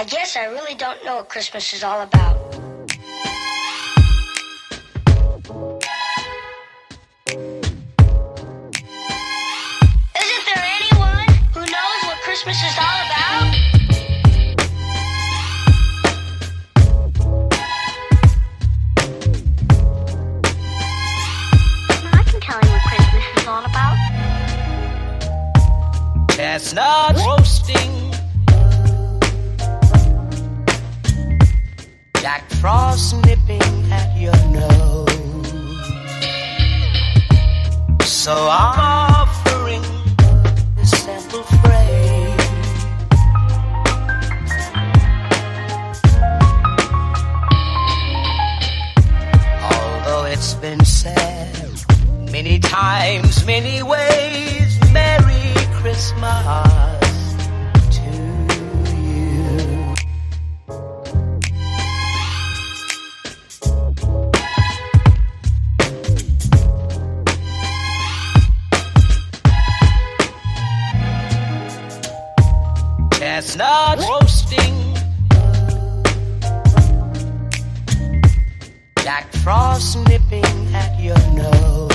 I guess I really don't know what Christmas is all about. Isn't there anyone who knows what Christmas is all about? I can tell you what Christmas is all about. Chestnut roasting, Jack Frost nipping at your nose. So I'm offering this simple phrase. Although it's been said many times, many ways, Merry Christmas to you. Chestnut roasting, Jack Frost nipping at your nose.